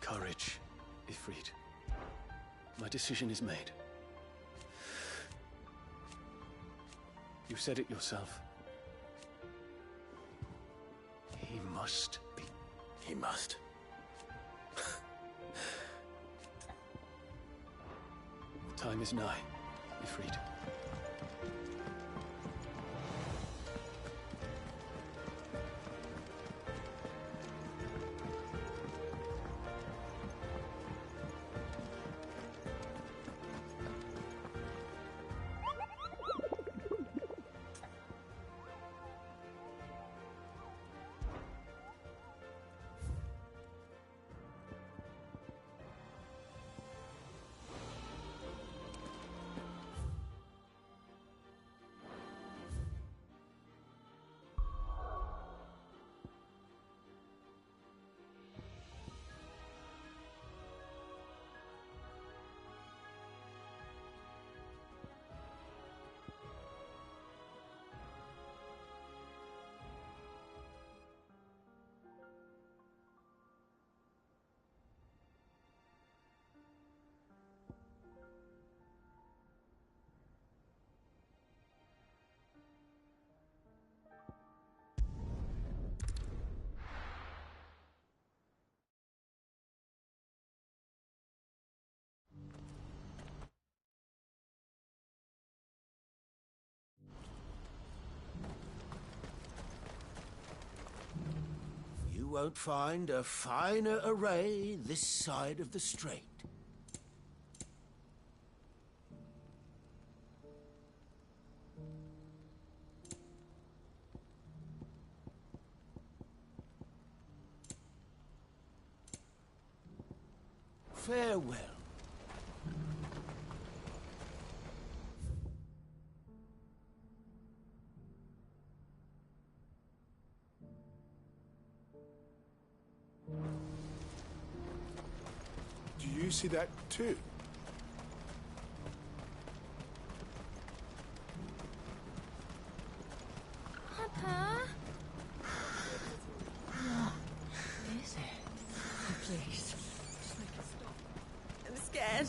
Courage, Ifrit. My decision is made. You said it yourself. He must be. He must. The time is nigh, Ifrit. You won't find a finer array this side of the strait. Farewell. Do you see that too? Papa? What is it? Please. Just make it stop. I'm scared.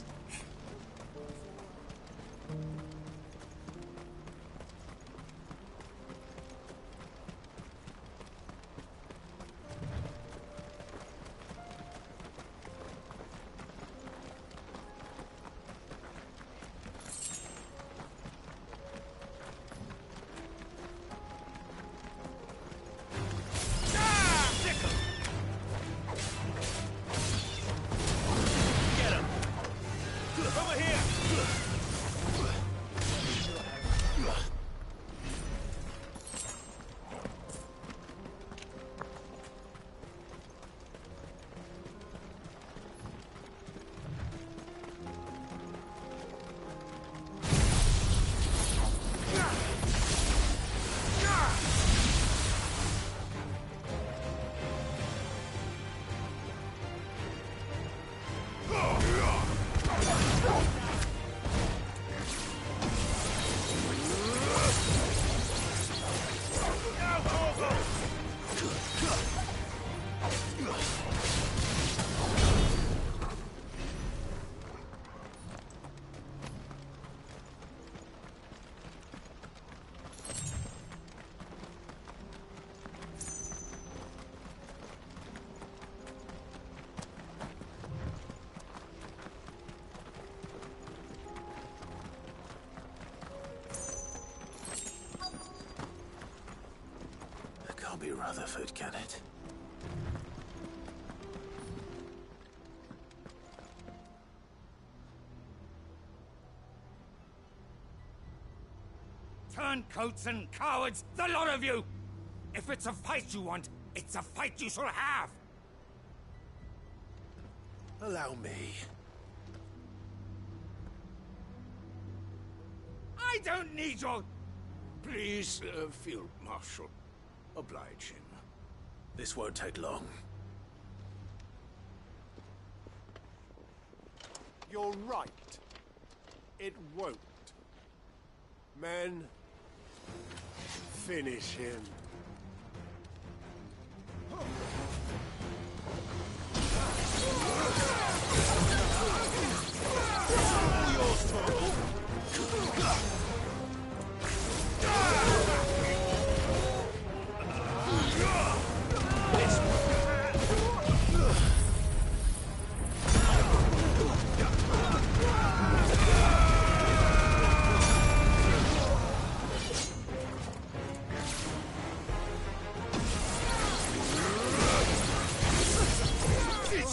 Can't be Rutherford, can it? Turncoats and cowards, the lot of you! If it's a fight you want, it's a fight you shall have! Allow me. I don't need your... Please, Field Marshal. Oblige him. This won't take long. You're right. It won't. Men, finish him.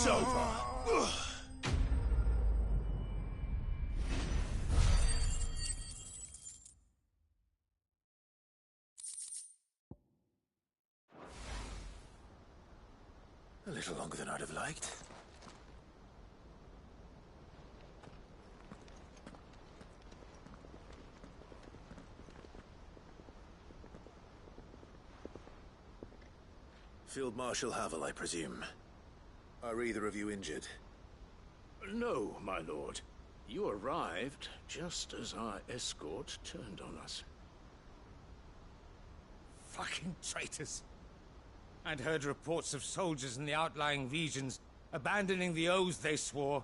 It's over. A little longer than I'd have liked. Field Marshal Havel, I presume. Are either of you injured? No, my lord. You arrived just as our escort turned on us. Fucking traitors. I'd heard reports of soldiers in the outlying regions abandoning the oaths they swore.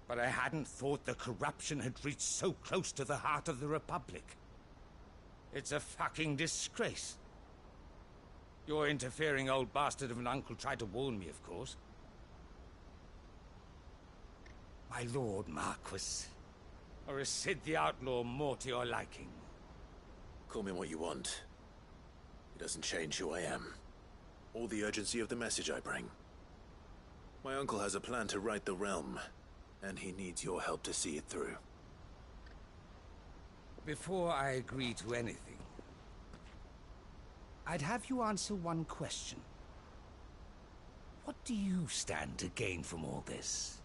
But I hadn't thought the corruption had reached so close to the heart of the Republic. It's a fucking disgrace. Your interfering old bastard of an uncle tried to warn me, of course. My lord Marquis. Or is Sid the Outlaw more to your liking? Call me what you want. It doesn't change who I am. Or the urgency of the message I bring. My uncle has a plan to right the realm, and he needs your help to see it through. Before I agree to anything, I'd have you answer one question. What do you stand to gain from all this?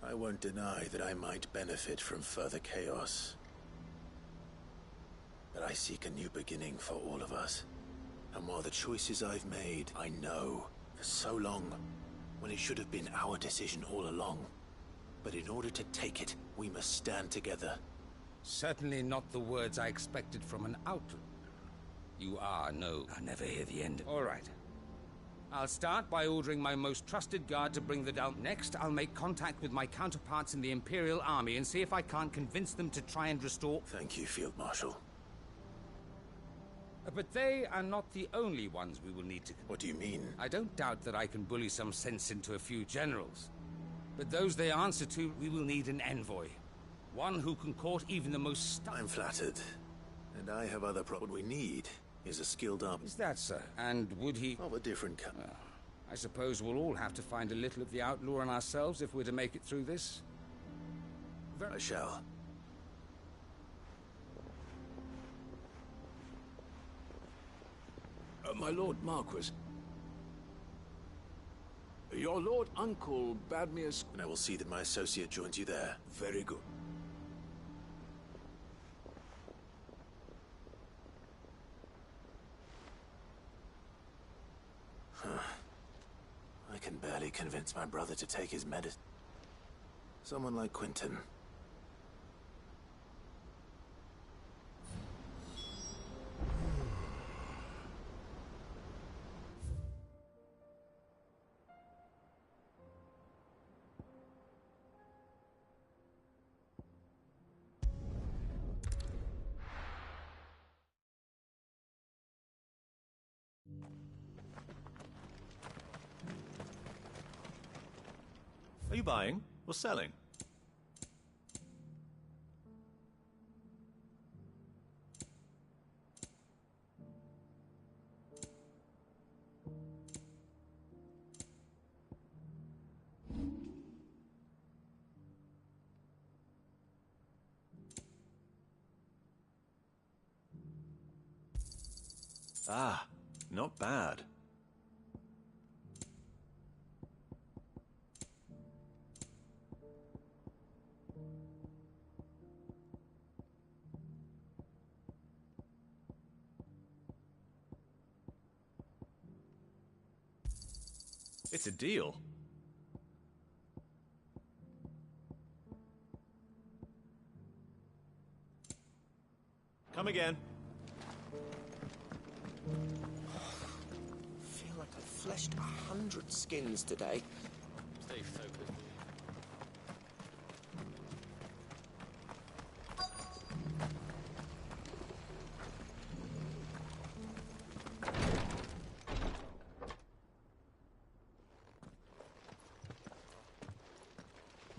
I won't deny that I might benefit from further chaos. But I seek a new beginning for all of us. And while the choices I've made, I know, for so long, when it should have been our decision all along. But in order to take it, we must stand together. Certainly not the words I expected from an outlaw. You are no... I'll never hear the end. All right. I'll start by ordering my most trusted guard to bring the down. Next, I'll make contact with my counterparts in the Imperial Army and see if I can't convince them to try and restore... Thank you, Field Marshal. But they are not the only ones we will need to... What do you mean? I don't doubt that I can bully some sense into a few generals. But those they answer to, we will need an envoy. One who can court even the most... I'm flattered. And I have other What we need is a skilled army. Is that, sir? And would he... Of a different kind. I suppose we'll all have to find a little of the outlaw in ourselves if we're to make it through this. I shall. My lord Marquis. Your lord uncle bade me as... And I will see that my associate joins you there. Very good. I can barely convince my brother to take his medicine. Someone like Quentin. Are you buying or selling? Ah, not bad. It's a deal. Come again. Feel like I've fleshed 100 skins today. Stay focused.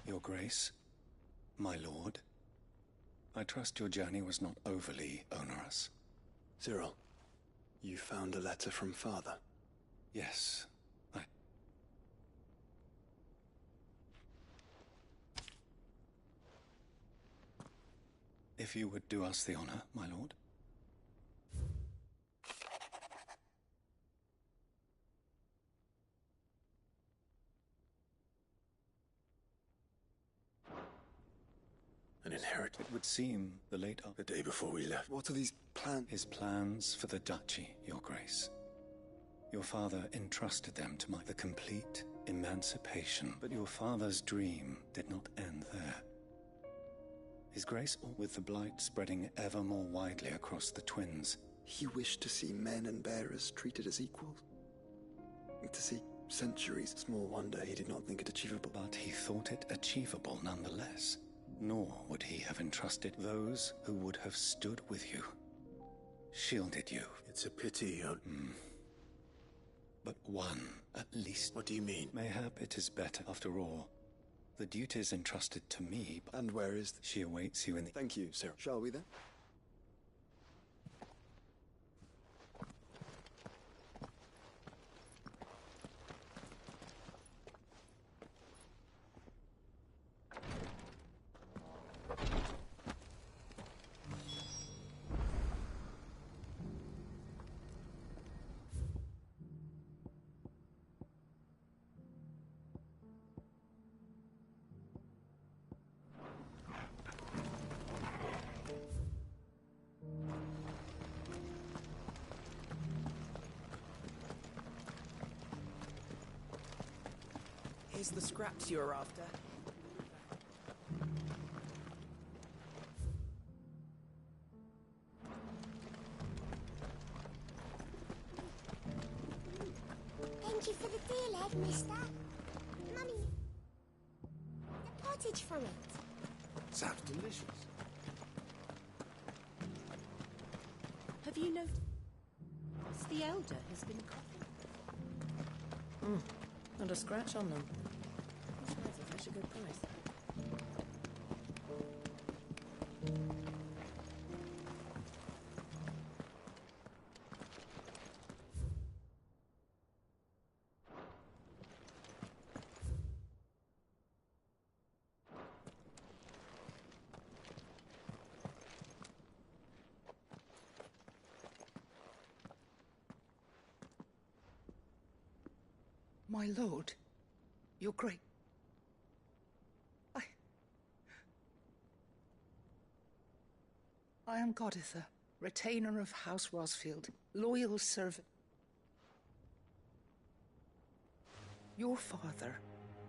Your Grace, my lord, I trust your journey was not overly onerous. Cyril, you found a letter from Father. Yes, If you would do us the honor, my lord. An inheritance. It would seem the late... The day before we left. What are these plans? His plans for the duchy, your grace. Your father entrusted them to the complete emancipation, but your father's dream did not end there. His grace, with the blight spreading ever more widely across the twins. He wished to see men and bearers treated as equals. To see centuries. Small wonder he did not think it achievable. But he thought it achievable nonetheless. Nor would he have entrusted those who would have stood with you, shielded you. It's a pity, But one, at least. What do you mean? Mayhap it is better, after all. The duties entrusted to me... And where is... She awaits you in the... Thank you, sir. Shall we then? Here's the scraps you're after. Thank you for the deal, Ed, mister. Mummy, the pottage from it. Sounds delicious. Have you noticed? The elder has been coughing. Not a scratch on them. Smells like such a good price. My lord, your great... I am Goditha, retainer of House Rosfield, loyal servant. Your father,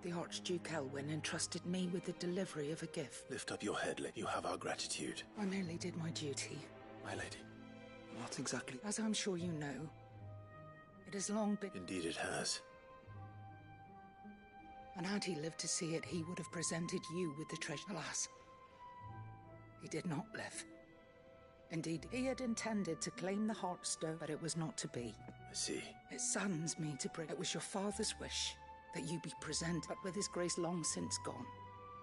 the Archduke Elwyn, entrusted me with the delivery of a gift. Lift up your head, lady. You have our gratitude. I merely did my duty. My lady. What exactly? As I'm sure you know, it has long been... Indeed it has. And had he lived to see it, he would have presented you with the treasure. Alas, he did not live. Indeed, he had intended to claim the Heartstone, but it was not to be. I see. It saddens me to bring... It was your father's wish that you be present, but with his grace long since gone.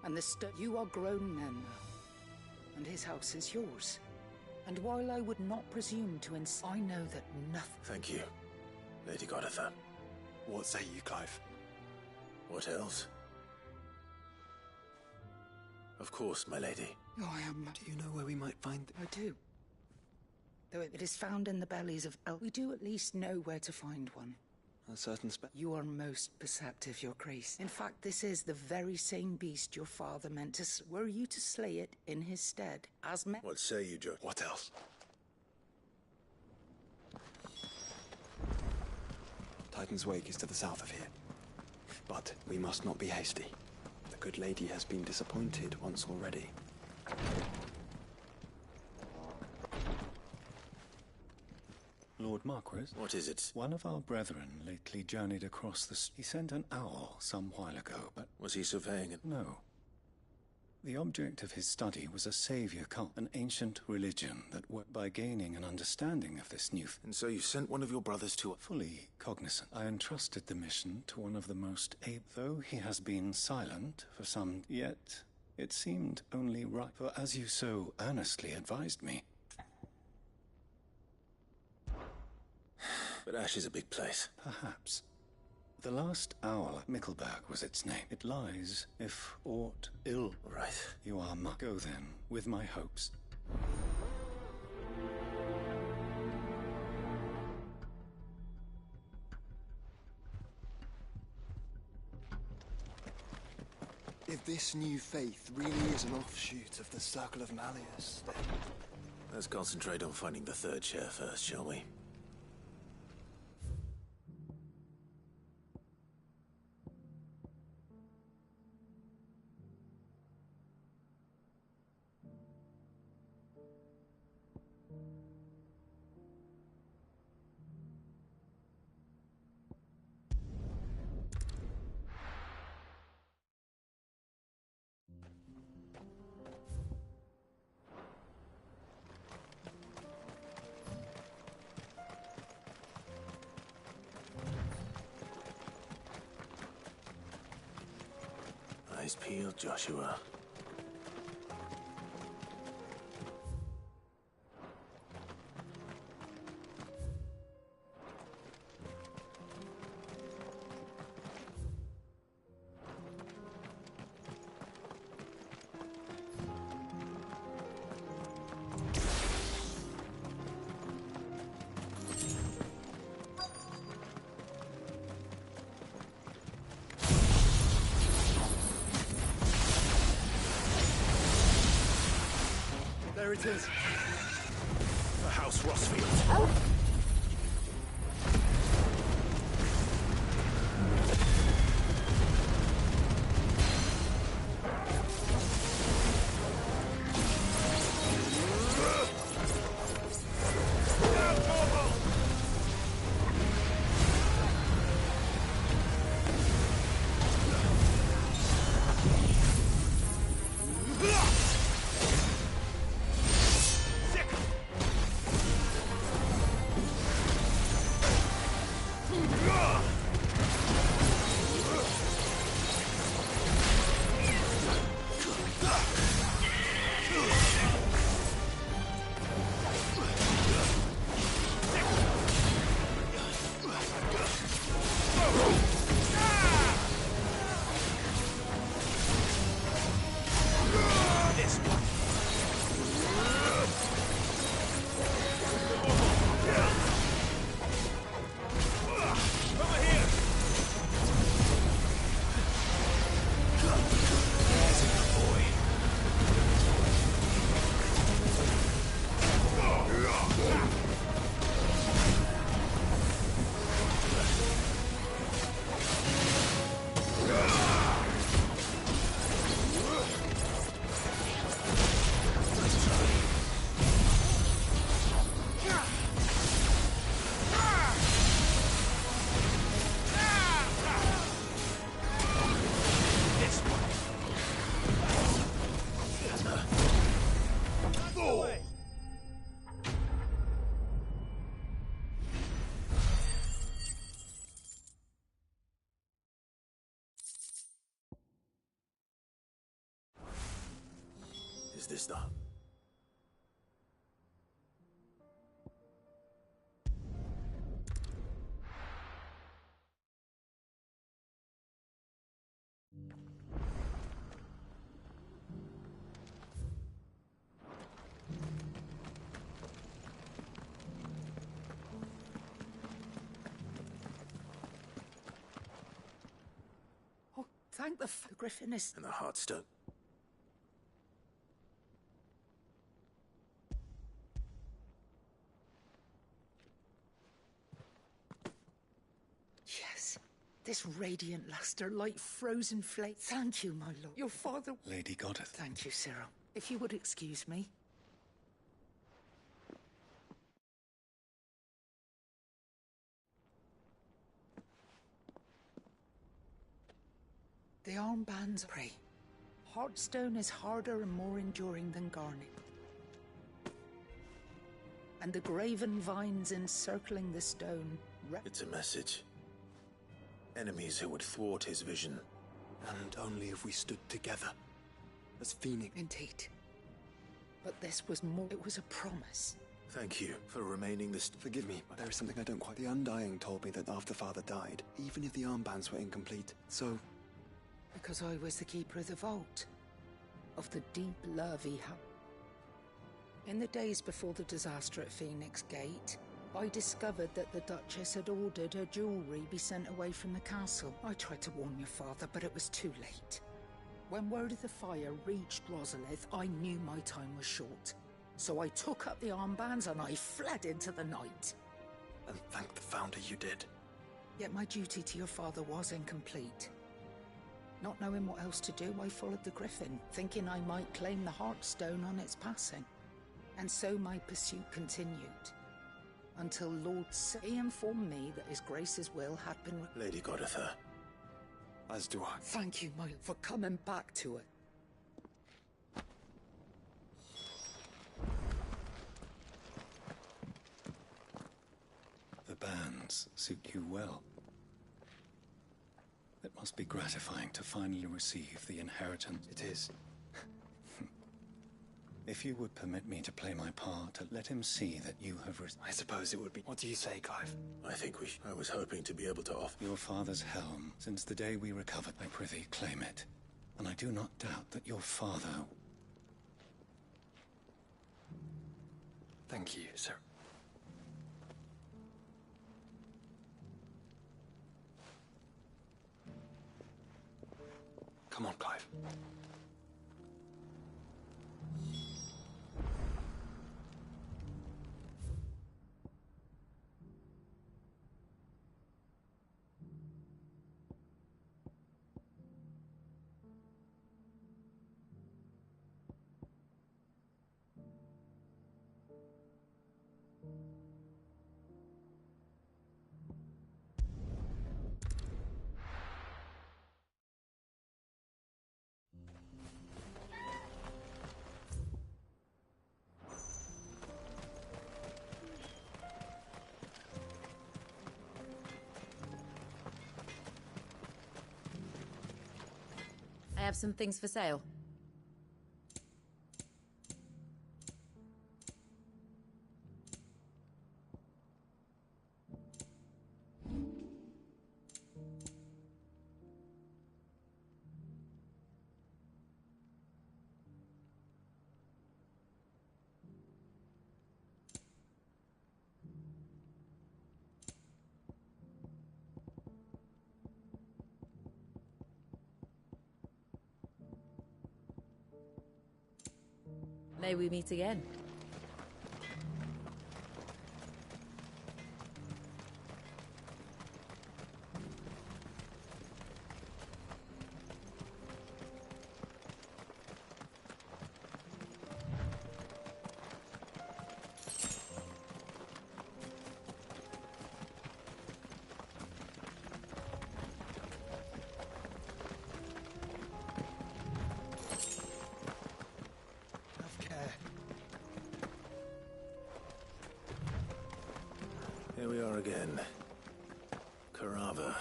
And the stone... You are grown men now, and his house is yours. And while I would not presume to I know that nothing... Thank you, Lady Goditha. What say you, Clive? What else? Of course, my lady. Oh, I am... Do you know where we might find it? I do. Though it is found in the bellies of we do at least know where to find one. A certain You are most perceptive, your grace. In fact, this is the very same beast your father meant to were you to slay it in his stead, as meant... What say you, Joe? What else? Titan's Wake is to the south of here. But we must not be hasty. The good lady has been disappointed once already. Lord Marquis? What is it? One of our brethren lately journeyed across the... He sent an owl some while ago, but... Was he surveying it? No. The object of his study was a savior cult, an ancient religion that worked by gaining an understanding of this new... And so you sent one of your brothers to... Fully cognizant. I entrusted the mission to one of the most able... Though he has been silent for some... Yet, it seemed only right, for as you so earnestly advised me... But Ash is a big place. Perhaps. The last owl at Mickleburg was its name. It lies, if aught ill. Right. You are my... Go then, with my hopes. If this new faith really is an offshoot of the Circle of Malleus, then... Let's concentrate on finding the third chair first, shall we? Eyes peeled, Joshua. There it is. The House Rossfield. Is this the... Oh, thank the Griffin is... And the Heartstone. Yes, this radiant luster like frozen flake. Thank you, my lord. Your father... Lady Goddard. Thank you, Cyril. If you would excuse me. The armbands pray. Heartstone is harder and more enduring than garnet. And the graven vines encircling the stone... It's a message. Enemies who would thwart his vision. And only if we stood together. As Phoenix. Indeed. But this was more... It was a promise. Thank you for remaining this. Forgive me, but there is something I don't quite. The Undying told me that after Father died, even if the armbands were incomplete, so... Because I was the keeper of the vault. Of the deep love he had. In the days before the disaster at Phoenix Gate, I discovered that the Duchess had ordered her jewellery be sent away from the castle. I tried to warn your father, but it was too late. When word of the fire reached Rosalith, I knew my time was short. So I took up the armbands and I fled into the night. And thank the Founder you did. Yet my duty to your father was incomplete. Not knowing what else to do, I followed the Griffin, thinking I might claim the Heartstone on its passing. And so my pursuit continued. Until Lord he informed me that His Grace's will had been... Lady Goditha. As do I. Thank you, my... for coming back to it. The bands suit you well. It must be gratifying to finally receive the inheritance. It is. If you would permit me to play my part, let him see that you have... I suppose it would be... What do you say, Clive? I think I was hoping to be able to offer... Your father's helm. Since the day we recovered, I prithee claim it. And I do not doubt that your father... Thank you, sir. Come on, Clive. I have some things for sale. May we meet again. Here we are again. Carava.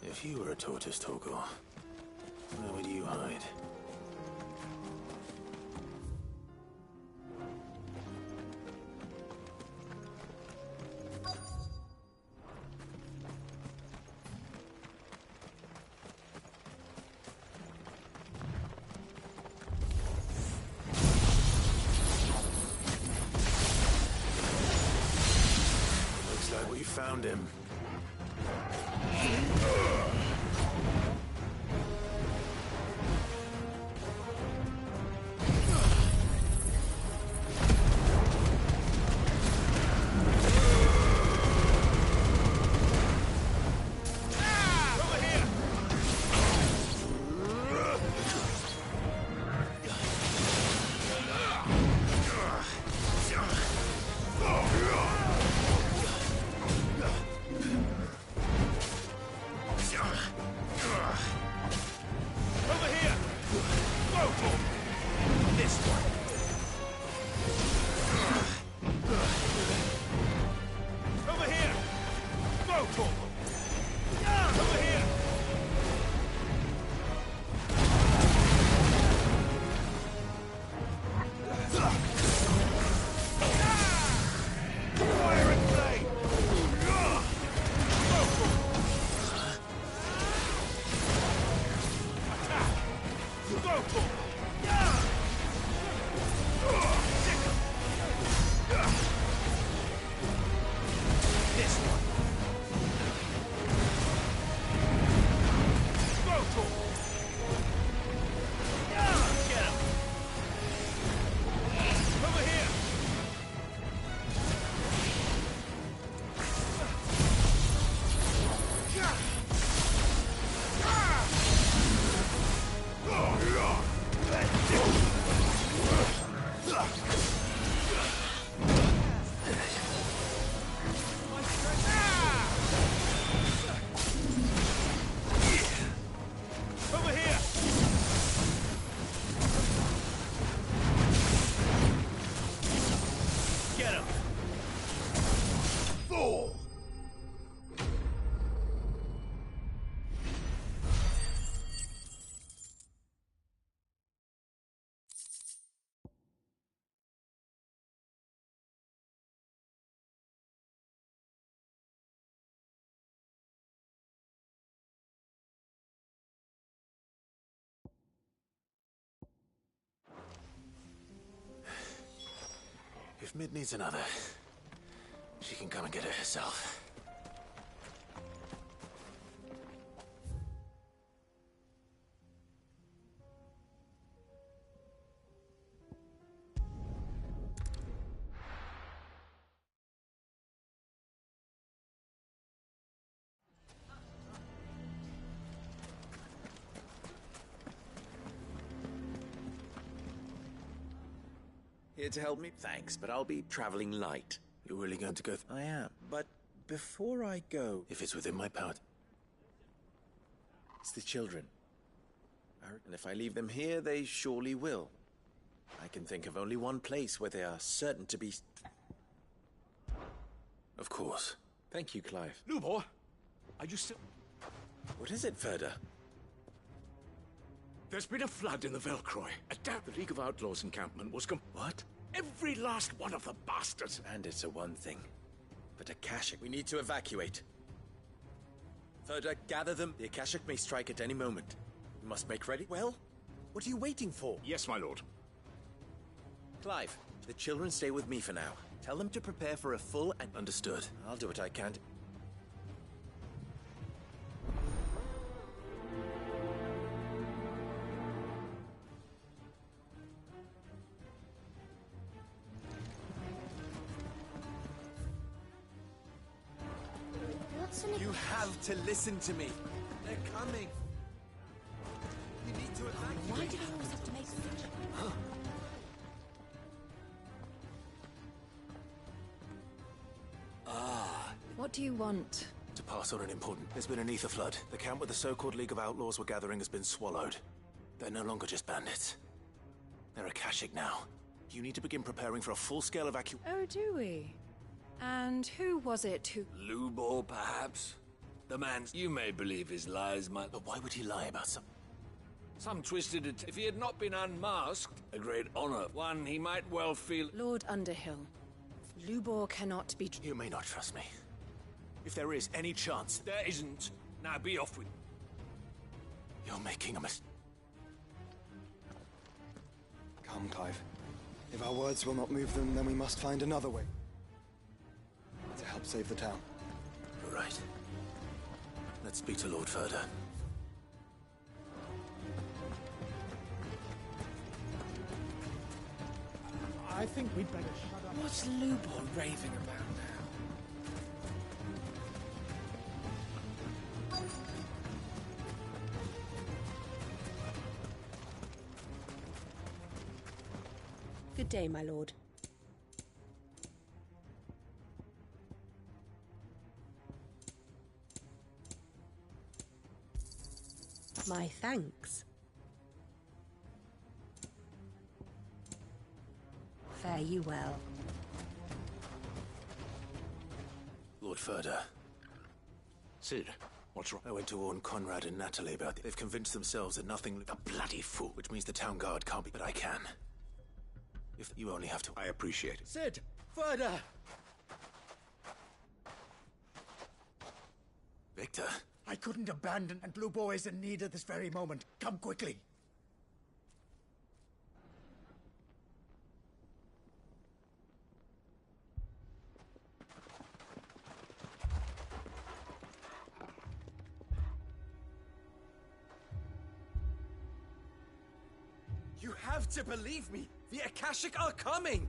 If you were a tortoise, Torgor, where would you hide? We found him. Mid needs another, she can come and get it herself. Here to help me? Thanks, but I'll be traveling light. You're really going to go? I am, but before I go... If it's within my power... It's the children. And if I leave them here, they surely will. I can think of only one place where they are certain to be... Of course. Thank you, Clive. Lubor, are you still... What is it, Ferda? There's been a flood in the Velcroy. The League of Outlaws encampment was What? Every last one of the bastards. Bandits are one thing, but Akashic... We need to evacuate. Ferda, gather them. The Akashic may strike at any moment. We must make ready. Well, what are you waiting for? Yes, my lord. Clive, the children stay with me for now. Tell them to prepare for a full and... Understood. I'll do what I can. You have to listen to me. They're coming. You need to evacuate. Why do they always have to make such... What do you want? To pass on an important... There's been an ether flood. The camp where the so-called League of Outlaws were gathering has been swallowed. They're no longer just bandits. They're Akashic now. You need to begin preparing for a full-scale evacuation. Oh, do we? And who was it who... Lubor, perhaps? The man... You may believe his lies, my... But why would he lie about some... Some twisted it. If he had not been unmasked, a great honor. One he might well feel... Lord Underhill, Lubor cannot be... You may not trust me. If there is any chance... There isn't. Now be off with... You're making a mistake. Come, Clive. If our words will not move them, then we must find another way to help save the town. You're right. Let's speak to Lord Ferda. I think we'd better shut up. What's Lubor raving about now? Good day, my lord. My thanks. Fare you well. Lord Ferda. Cid, what's wrong? I went to warn Conrad and Natalie about it. They've convinced themselves that nothing... A bloody fool. Which means the town guard can't be... But I can. If you only have to... I appreciate it. Cid! Ferda! Victor? I couldn't abandon, and Lubor is in need at this very moment. Come quickly. You have to believe me! The Akashic are coming!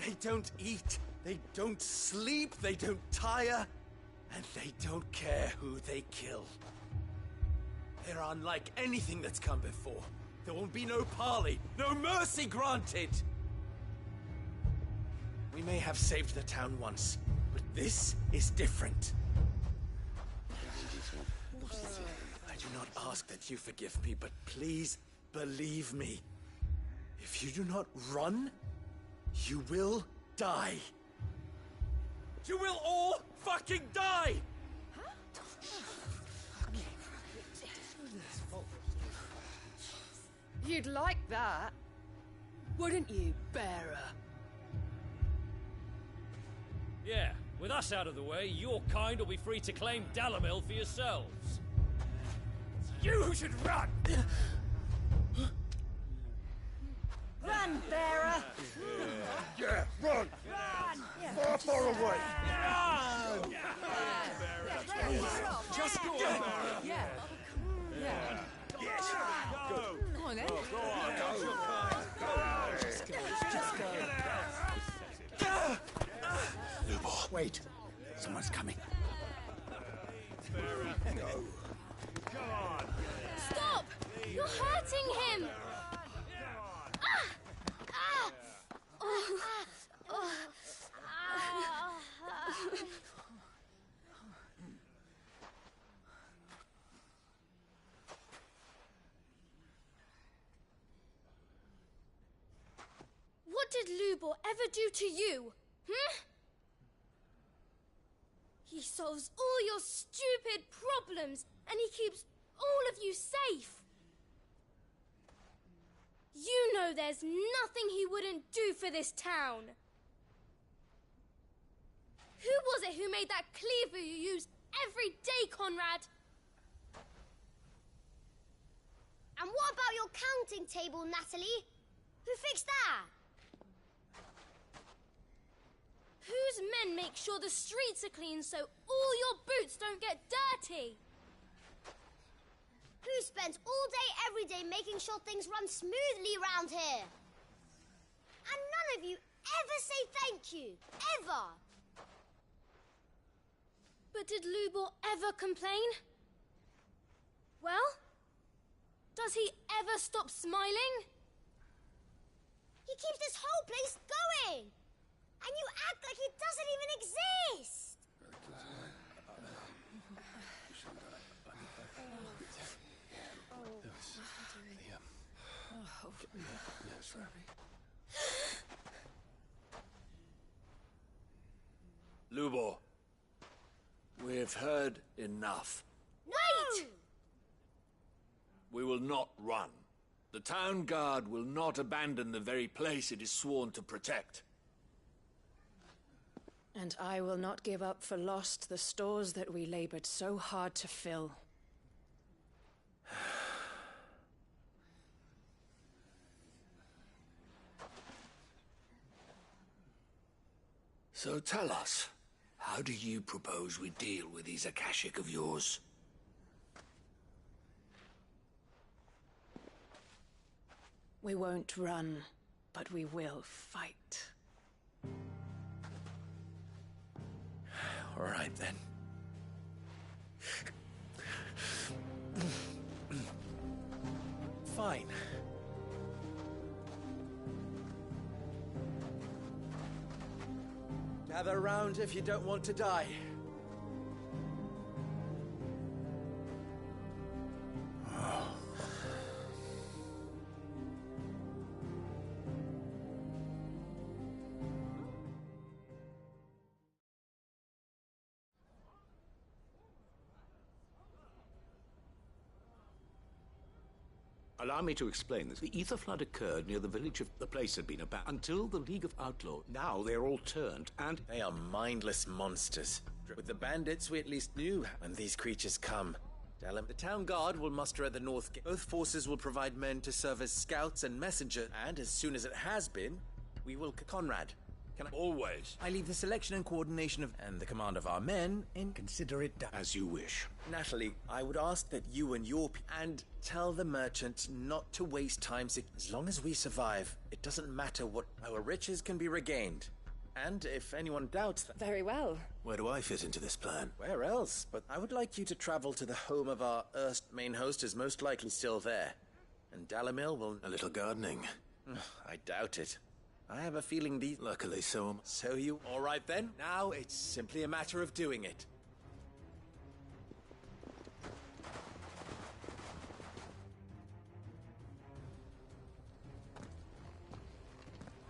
They don't eat, they don't sleep, they don't tire, and they don't care who they kill. They're unlike anything that's come before. There won't be no parley, no mercy granted! We may have saved the town once, but this is different. I do not ask that you forgive me, but please believe me. If you do not run, you will die. You will all fucking die! You'd like that, wouldn't you, bearer? Yeah, with us out of the way, your kind will be free to claim Dalamil for yourselves. You should run! Run, bearer! Yeah, run! Run! Far away! Run! Just go on! Yeah. Yeah. Yes! Go! Go on then. Go on! Just go. Lubor, wait. Someone's coming. Stop! You're hurting him! What did Lubor ever do to you? He solves all your stupid problems and he keeps all of you safe. You know there's nothing he wouldn't do for this town. Who was it who made that cleaver you use every day, Conrad? And what about your counting table, Natalie? Who fixed that? Whose men make sure the streets are clean so all your boots don't get dirty? Who spends all day, every day making sure things run smoothly around here? And none of you ever say thank you. Ever. But did Lubor ever complain? Well, does he ever stop smiling? He keeps this whole place going. And you act like it doesn't even exist! Lubor, we've heard enough. Wait! We will not run. The town guard will not abandon the very place it is sworn to protect. And I will not give up for lost the stores that we labored so hard to fill. So tell us, how do you propose we deal with these Akashic of yours? We won't run, but we will fight. All right, then. Fine. Gather round if you don't want to die. Allow me to explain this. The ether flood occurred near the village of... The place had been abandoned until the League of Outlaws. Now they're all turned, and... They are mindless monsters. With the bandits, we at least knew when these creatures come. Dalam, the town guard will muster at the north gate. Both forces will provide men to serve as scouts and messenger, and as soon as it has been, we will... Conrad, can I... Always. I leave the selection and coordination of... and the command of our men in... Consider it done. As you wish. Natalie, I would ask that you and your... and tell the merchant not to waste time. As long as we survive, it doesn't matter what... Our riches can be regained. And if anyone doubts that... Very well. Where do I fit into this plan? Where else? But I would like you to travel to the home of our erst main host is most likely still there. And Dalamil will... A little gardening. I doubt it. I have a feeling these... Luckily, so you... All right then. Now it's simply a matter of doing it.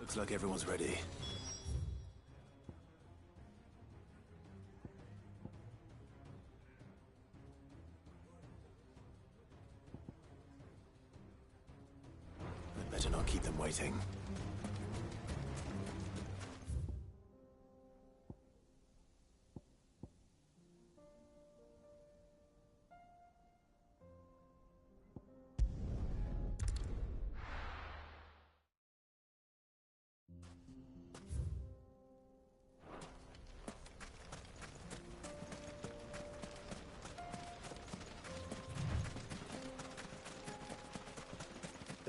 Looks like everyone's ready. I'd better not keep them waiting.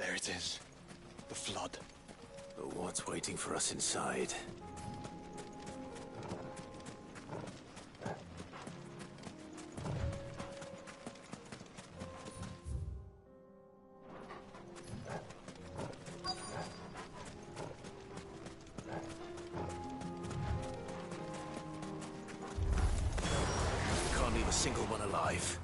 There it is. The flood. But what's waiting for us inside? Can't leave a single one alive.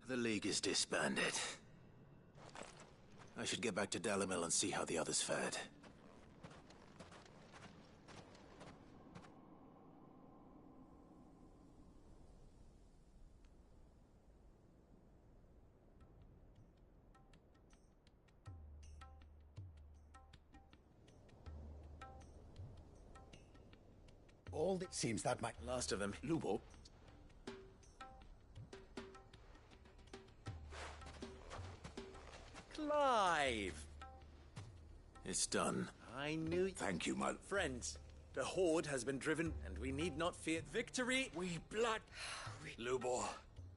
The League is disbanded. I should get back to Dalimil and see how the others fared. All that seems that might... Last of them. Lubo? Clive! It's done. I knew... Thank you, my... Friends, the Horde has been driven, and we need not fear victory. We blood... Lubo,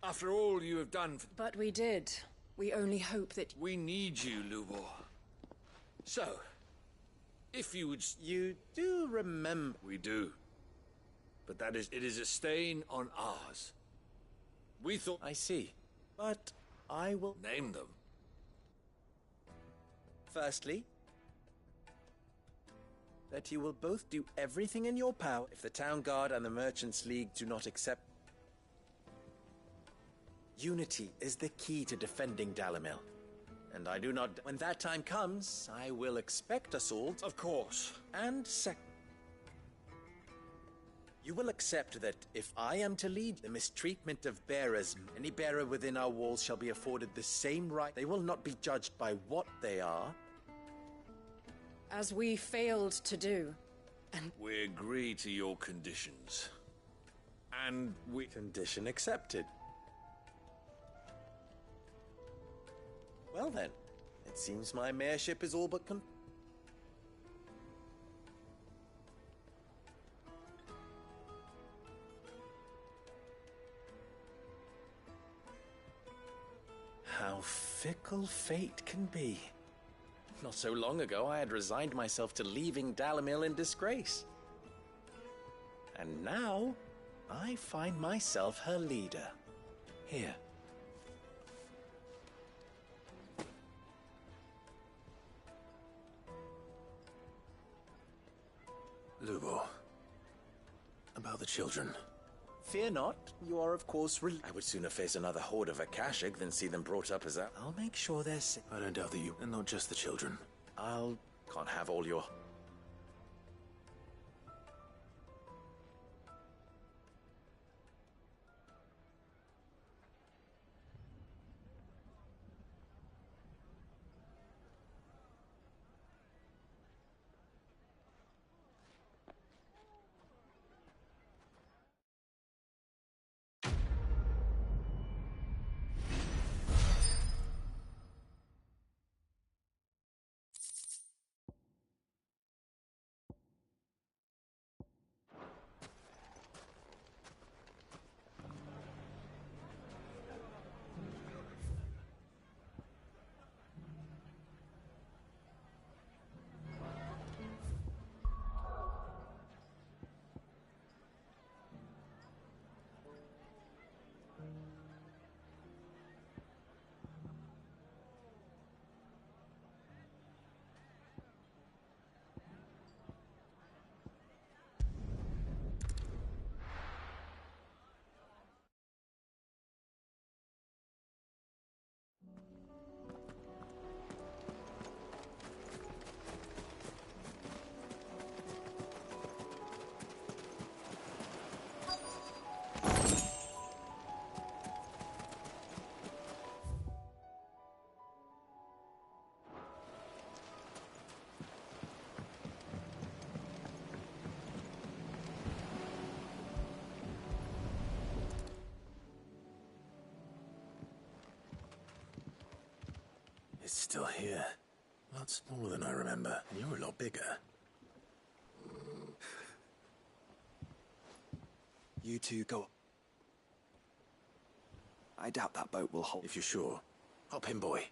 after all you have done... But we did. We only hope that... We need you, Lubo. So, if you would... You do remember... We do. But it is a stain on ours. We thought... I see. But I will... Name them. Firstly, that you will both do everything in your power if the Town Guard and the Merchants League do not accept... Unity is the key to defending Dalimil. And I do not... When that time comes, I will expect us all... Of course. And you will accept that if I am to lead the mistreatment of bearers, any bearer within our walls shall be afforded the same right. They will not be judged by what they are. As we failed to do. And we agree to your conditions. And we... Condition accepted. Well then, it seems my mayorship is all but How fickle fate can be. Not so long ago, I had resigned myself to leaving Dalimil in disgrace. And now, I find myself her leader. Here. Lubor. About the children. Fear not. You are, of course, I would sooner face another horde of Akashic than see them brought up as a... I'll make sure they're safe. I don't doubt that you... And not just the children. Can't have all your... It's still here. A lot smaller than I remember. And you're a lot bigger. You two go. I doubt that boat will hold. If you're sure. Hop in, boy.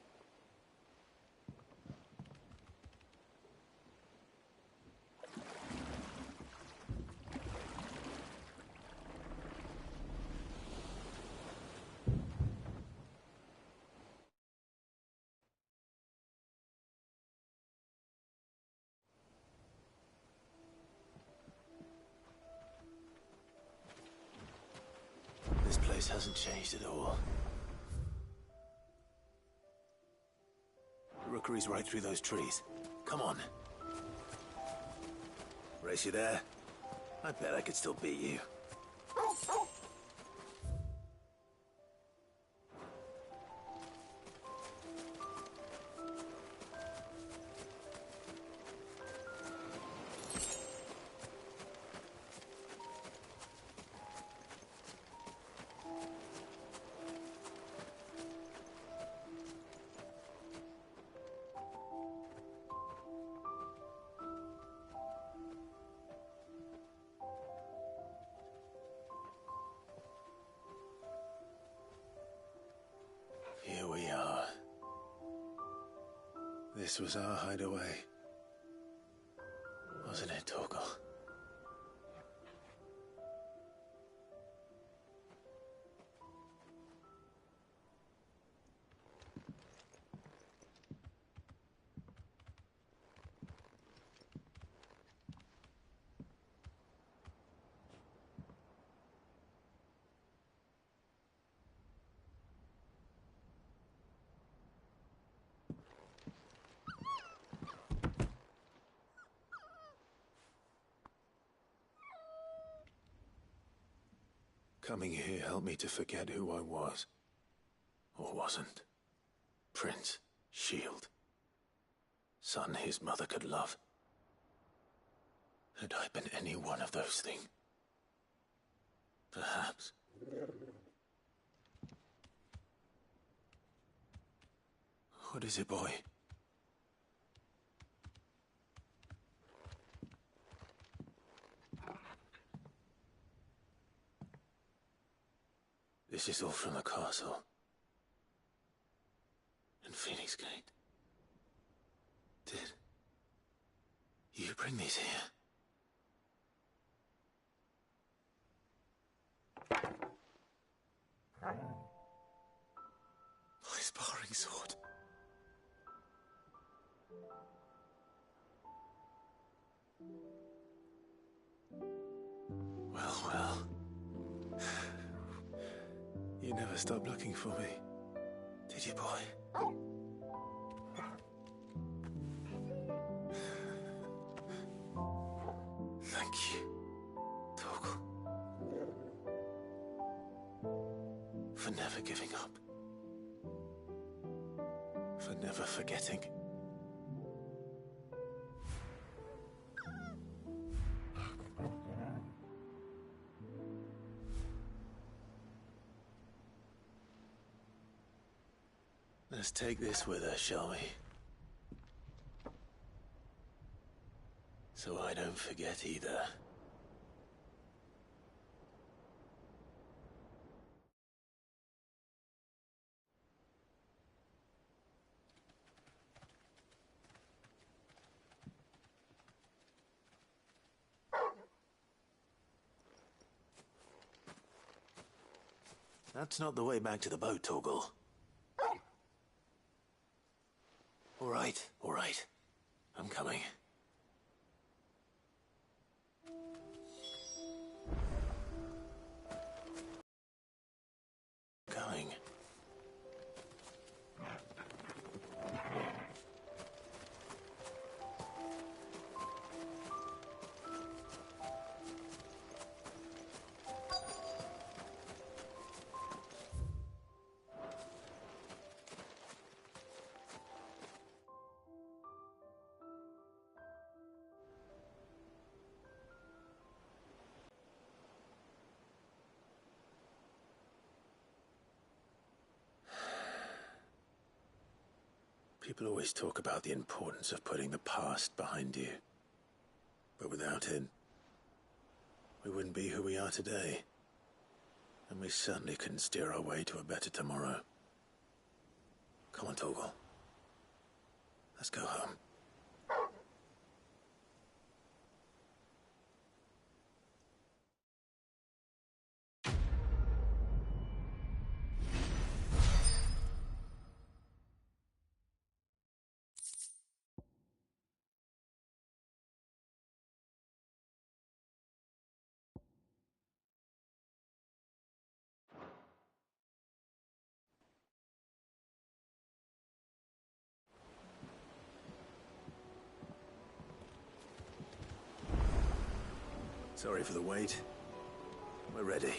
This place hasn't changed at all. The rookery's right through those trees. Come on. Race you there? I bet I could still beat you. Here we are. This was our hideaway. Wasn't it, Torgal? Coming here helped me to forget who I was. Or wasn't. Prince, shield. Son his mother could love. Had I been any one of those things? Perhaps. What is it, boy? This is all from the castle. In Phoenix Gate. Did you bring these here? My sparring sword. You never stopped looking for me, did you, boy? Thank you, Torgal, for never giving up, for never forgetting. Let's take this with us, shall we? So I don't forget either. That's not the way back to the boat, Torgal. All right. I'm coming. Coming. People always talk about the importance of putting the past behind you. But without it, we wouldn't be who we are today. And we certainly couldn't steer our way to a better tomorrow. Come on, Torgal. Let's go home. Sorry for the wait. We're ready.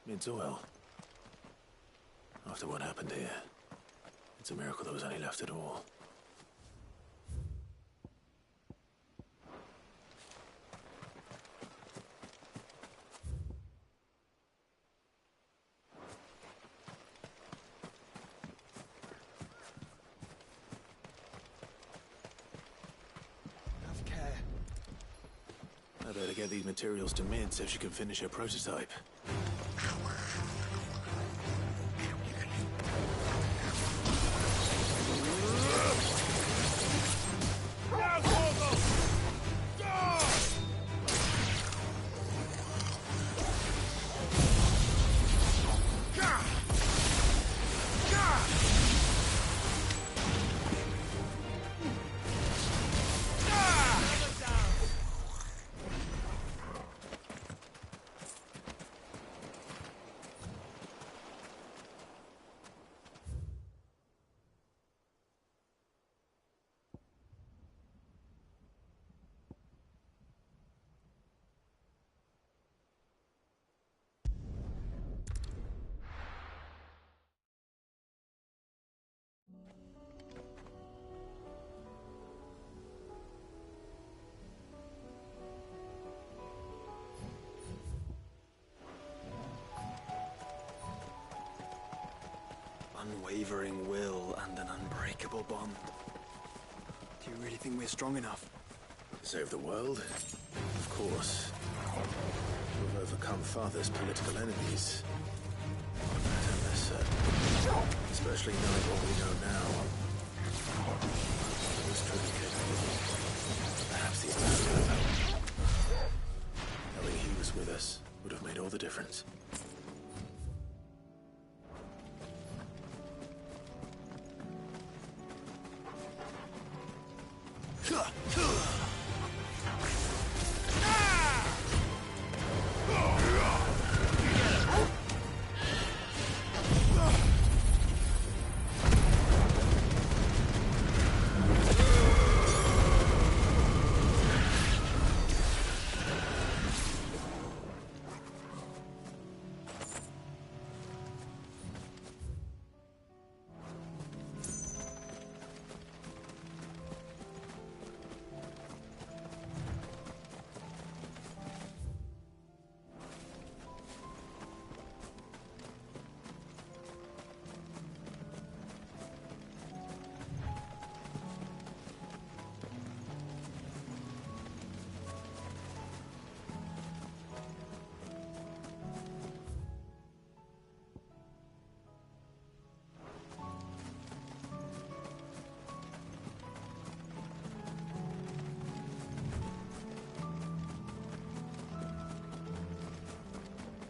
It's oil. After what happened here, it's a miracle there was any left at all. Have care. I better get these materials to Mid so she can finish her prototype. Unwavering will and an unbreakable bond. Do you You really think we're strong enough? To save the world? Of course. We've overcome Father's political enemies. That I'm less certain. Especially knowing what we know now. He was truly capable. Perhaps these men would have. Knowing he was with us would have made all the difference.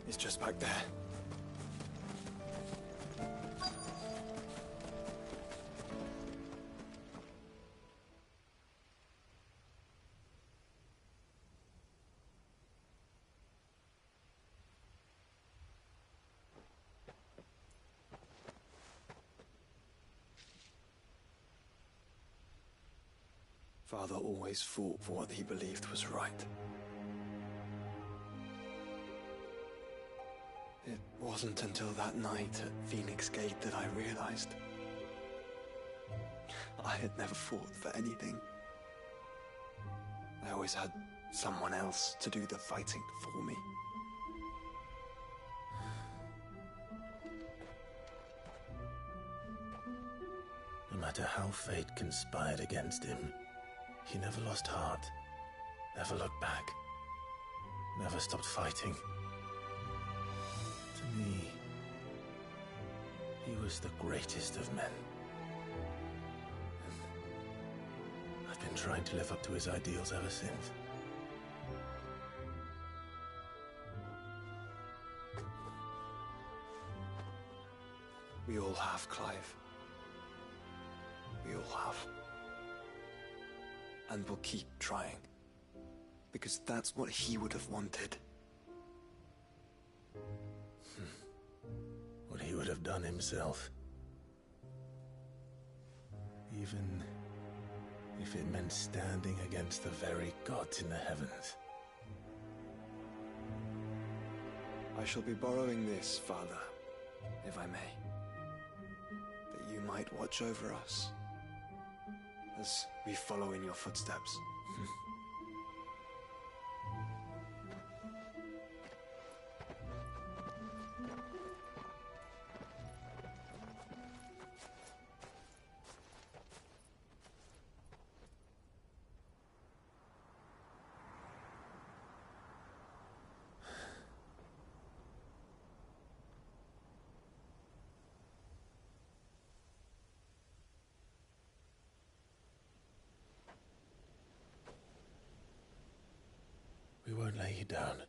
It's just back there. Father always fought for what he believed was right. It wasn't until that night at Phoenix Gate that I realized I had never fought for anything. I always had someone else to do the fighting for me. No matter how fate conspired against him, he never lost heart, never looked back, never stopped fighting. To me, he was the greatest of men. I've been trying to live up to his ideals ever since. We all have, Clive. We all have. And we'll keep trying. Because that's what he would have wanted. What he would have done himself. Even if it meant standing against the very gods in the heavens. I shall be borrowing this, Father, if I may. That you might watch over us as we follow in your footsteps. We won't lay you down.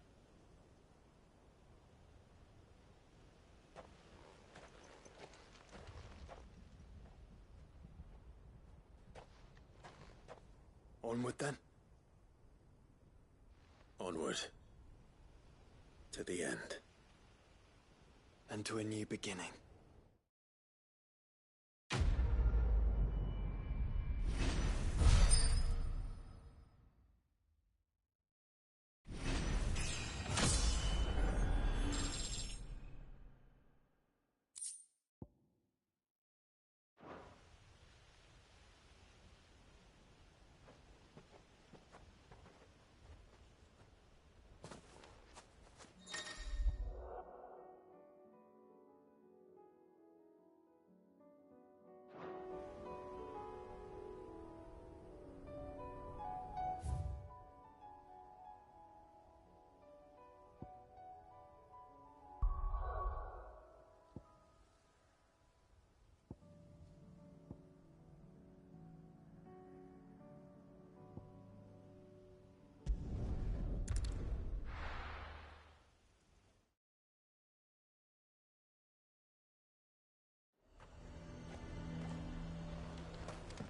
Onward then. Onward. To the end. And to a new beginning.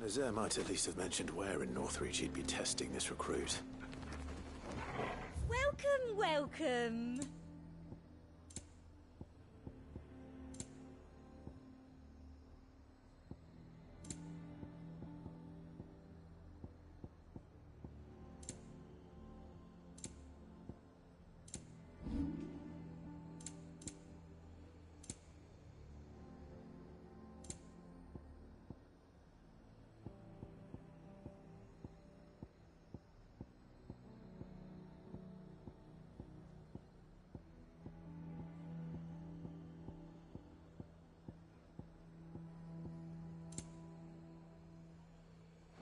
Azir might at least have mentioned where in Northreach he'd be testing this recruit. Welcome, welcome.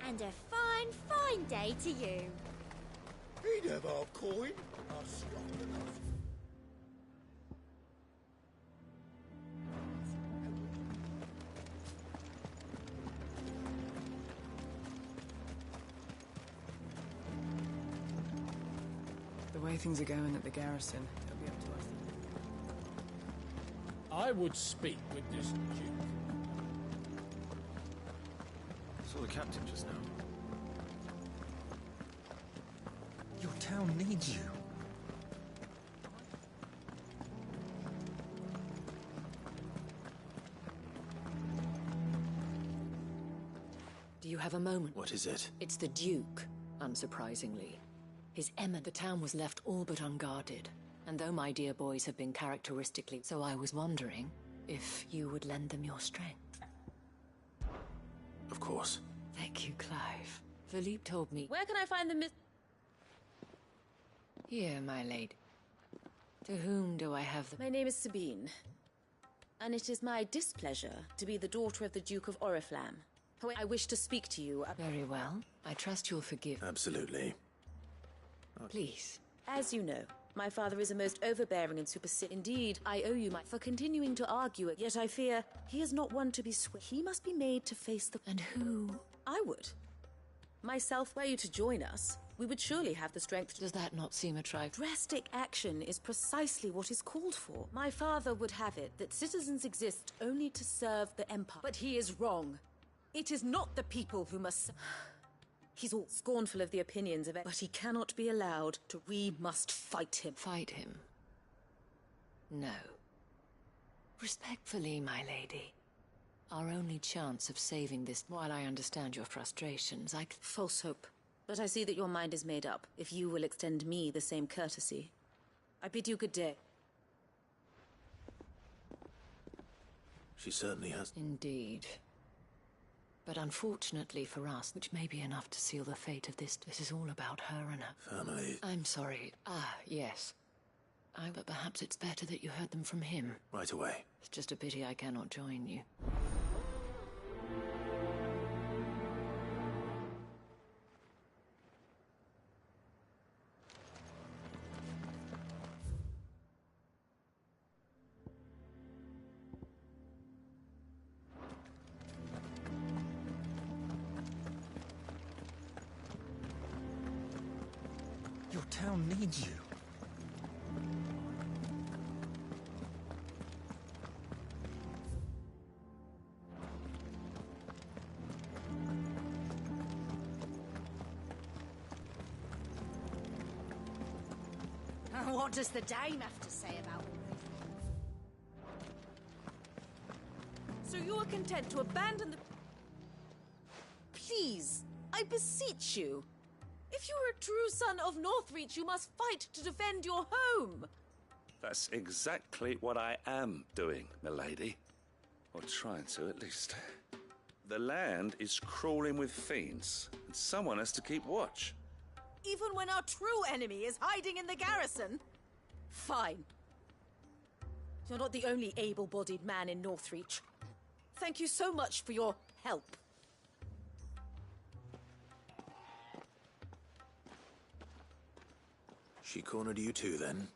And a fine, fine day to you. He'd have our coin. Our strong enough. The way things are going at the garrison, it'll be up to us. I would speak with this duke. Saw the captain just now. Your town needs you. Do you have a moment? What is it? It's the Duke, unsurprisingly. His Emma, the town was left all but unguarded. And though my dear boys have been characteristically, so I was wondering if you would lend them your strength. Of course. Thank you, Clive. Philippe told me... Where can I find the Miss... Here, my lady. To whom do I have the... My name is Sabine. And it is my displeasure to be the daughter of the Duke of Oriflamme. However, I wish to speak to you... Very well. I trust you'll forgive... Absolutely. Please. As you know, my father is a most overbearing and superstitious. Indeed, I owe you for continuing to argue it. Yet I fear he is not one to be swayed. He must be made to face the... And who? I would. Myself, were you to join us, we would surely have the strength to... Does that not seem a trifle? Drastic action is precisely what is called for. My father would have it that citizens exist only to serve the Empire. But he is wrong. It is not the people who must... He's all scornful of the opinions of it, but he cannot be allowed to... We must fight him. Fight him? No. Respectfully, my lady. Our only chance of saving this, while I understand your frustrations, False hope. But I see that your mind is made up, if you will extend me the same courtesy. I bid you good day. She certainly has. Indeed. But unfortunately for us, which may be enough to seal the fate of this is all about her and her... Family. I'm sorry. Yes. But perhaps it's better that you heard them from him. Right away. It's just a pity I cannot join you. Your town needs you. What does the dame have to say about all this? So you are content to abandon the... Please, I beseech you. If you are a true son of Northreach, you must fight to defend your home. That's exactly what I am doing, milady. Or trying to, at least. The land is crawling with fiends, and someone has to keep watch. Even when our true enemy is hiding in the garrison? Fine. You're not the only able-bodied man in Northreach. Thank you so much for your help. She cornered you too, then?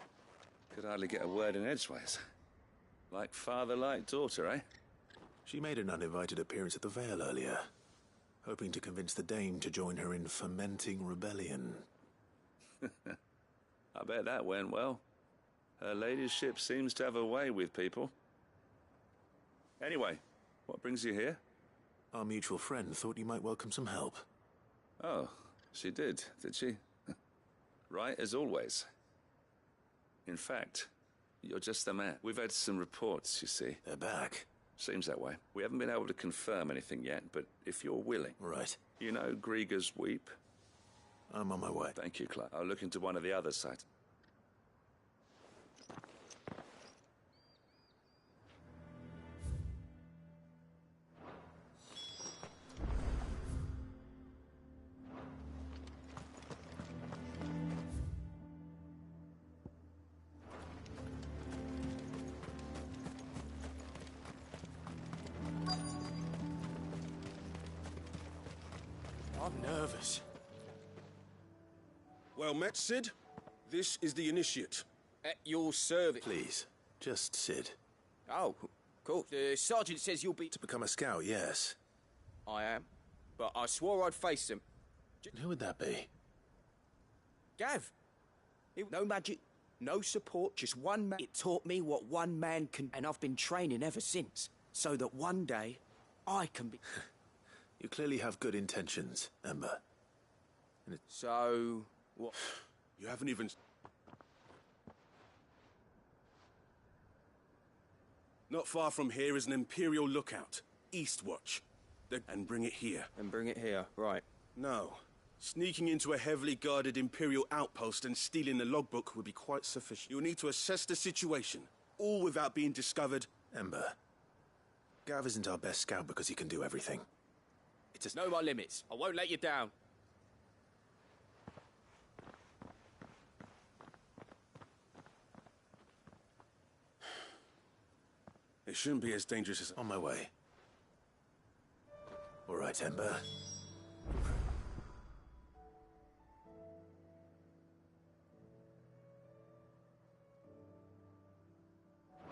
Could hardly get a word in edgeways. Like father, like daughter, eh? She made an uninvited appearance at the Vale earlier, hoping to convince the Dame to join her in fomenting rebellion. I bet that went well. Her ladyship seems to have a way with people. Anyway, what brings you here? Our mutual friend thought you might welcome some help. Oh, she did she? Right, as always. In fact, you're just the man. We've had some reports, you see. They're back. Seems that way. We haven't been able to confirm anything yet, but if you're willing... Right. You know Grieger's Weep? I'm on my way. Thank you, Clive. I'll look into one of the other sites. I'm nervous. Well met, Sid. This is the Initiate. At your service. Please, just Sid. Oh, cool. The sergeant says you'll be... To become a scout, yes. I am. But I swore I'd face him. Who would that be? Gav. No magic, no support, just one man. It taught me what one man can... And I've been training ever since. So that one day, I can be... You clearly have good intentions, Ember. So... what? You haven't even... Not far from here is an Imperial lookout. Eastwatch. And bring it here. And bring it here, right. No. Sneaking into a heavily guarded Imperial outpost and stealing the logbook would be quite sufficient. You'll need to assess the situation, all without being discovered. Ember. Gav isn't our best scout because he can do everything. It's know my limits. I won't let you down. It shouldn't be as dangerous as... On my way. All right, Ember.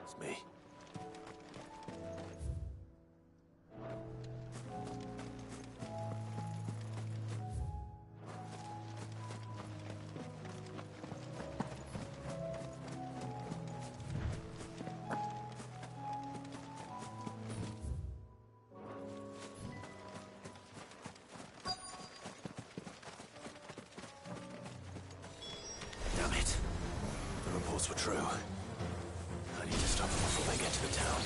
It's me. Damn it. The reports were true. I need to stop them before they get to the town.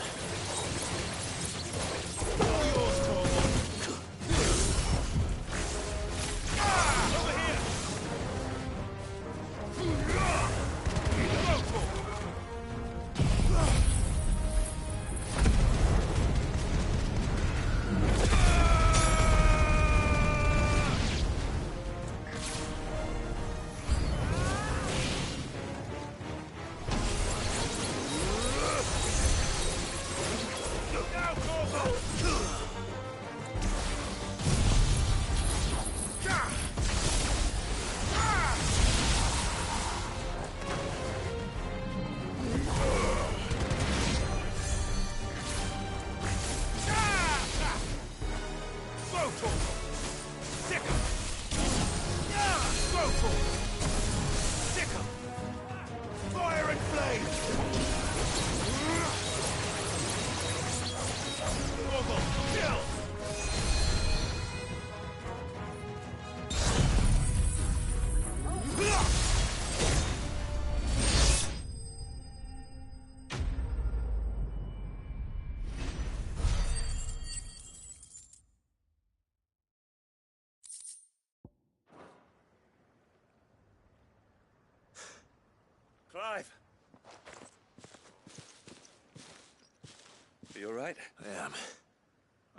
Clive! You all right? I am.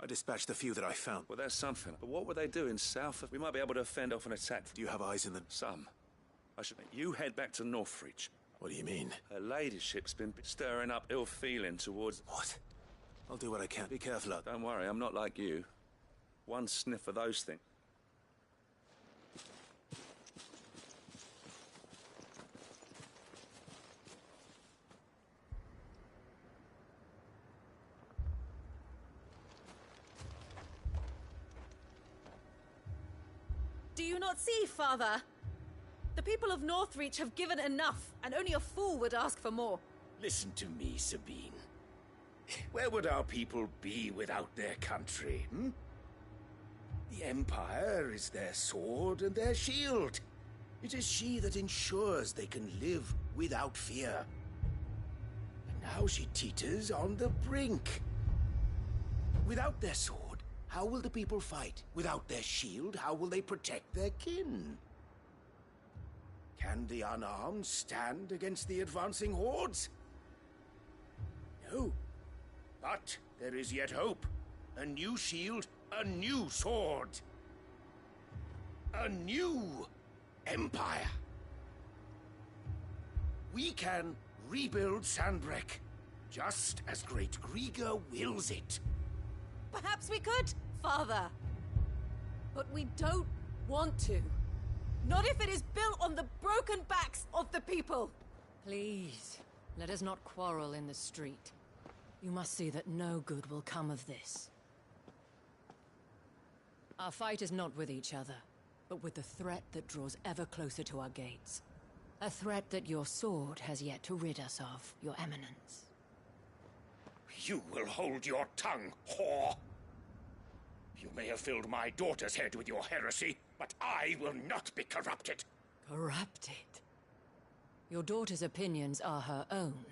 I dispatched the few that I found. Well, that's something. But what were they doing south of... We might be able to fend off an attack. Do you have eyes in the... Some. I should... You head back to Northreach. What do you mean? Her ladyship's been stirring up ill feeling towards... What? I'll do what I can. Be careful. Don't worry, I'm not like you. One sniff of those things. Do you not see, Father? The people of Northreach have given enough, and only a fool would ask for more. Listen to me, Sabine. Where would our people be without their country, The Empire is their sword and their shield. It is she that ensures they can live without fear. And now she teeters on the brink. Without their sword, how will the people fight? Without their shield, how will they protect their kin? Can the unarmed stand against the advancing hordes? No. But there is yet hope. A new shield, a new sword. A new empire. We can rebuild Sanbreque, just as Great Griga wills it. Perhaps we could, Father. But we don't want to. Not if it is built on the broken backs of the people. Please, let us not quarrel in the street. You must see that no good will come of this. Our fight is not with each other, but with the threat that draws ever closer to our gates. A threat that your sword has yet to rid us of, Your Eminence. You will hold your tongue, whore! You may have filled my daughter's head with your heresy, but I will not be corrupted. Corrupted? Your daughter's opinions are her own,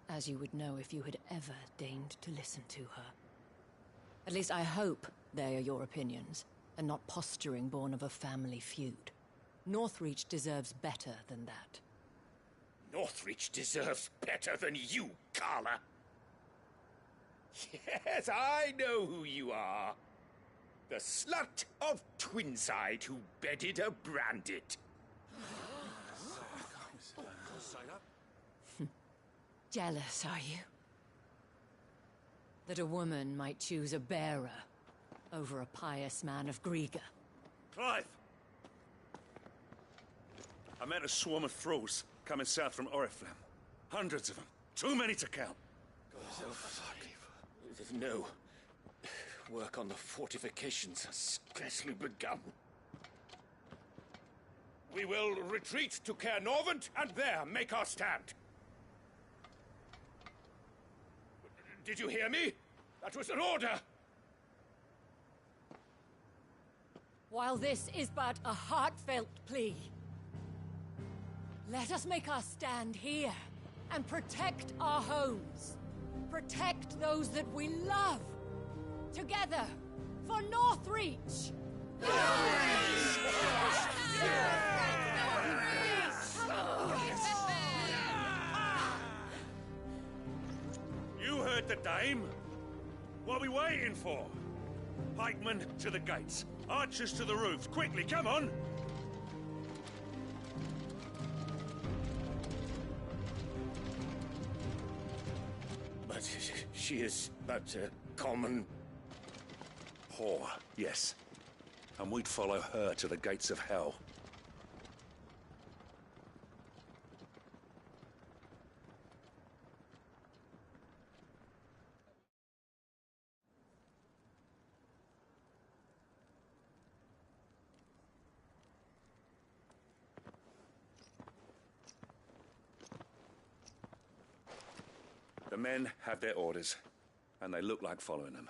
as you would know if you had ever deigned to listen to her. At least I hope they are your opinions, and not posturing born of a family feud. Northreach deserves better than that. Northreach deserves better than you, Carla. Yes, I know who you are. The slut of Twinside who bedded a Brandit. Jealous, are you? That a woman might choose a bearer over a pious man of Griga. Clive! I met a swarm of thralls coming south from Oriflamme. Hundreds of them. Too many to count. No. Work on the fortifications has scarcely begun. We will retreat to Caer Norvent and there make our stand. Did you hear me? That was an order! While this is but a heartfelt plea, let us make our stand here and protect our homes. Protect those that we love. Together, for Northreach! You heard the dame. What are we waiting for? Pikemen to the gates. Archers to the roofs. Quickly, come on! But she is but a common whore, yes. And we'd follow her to the gates of hell. The men have their orders, and they look like following them.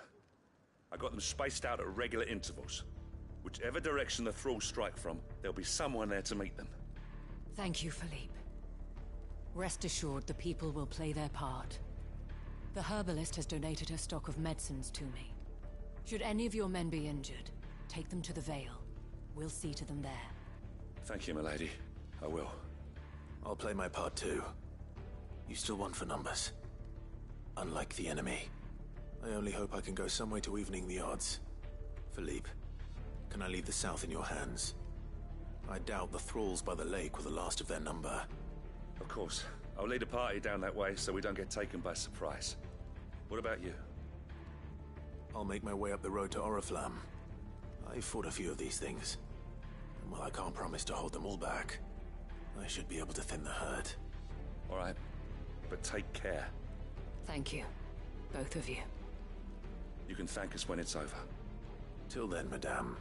I got them spaced out at regular intervals. Whichever direction the thralls strike from, there'll be someone there to meet them. Thank you, Philippe. Rest assured the people will play their part. The herbalist has donated her stock of medicines to me. Should any of your men be injured, take them to the Vale. We'll see to them there. Thank you, milady. I will. I'll play my part too. You still want for numbers. Unlike the enemy. I only hope I can go some way to evening the odds. Philippe, can I leave the south in your hands? I doubt the thralls by the lake were the last of their number. Of course. I'll lead a party down that way so we don't get taken by surprise. What about you? I'll make my way up the road to Oriflamme. I've fought a few of these things. And while I can't promise to hold them all back, I should be able to thin the herd. All right. But take care. Thank you. Both of you. You can thank us when it's over. Till then, madame.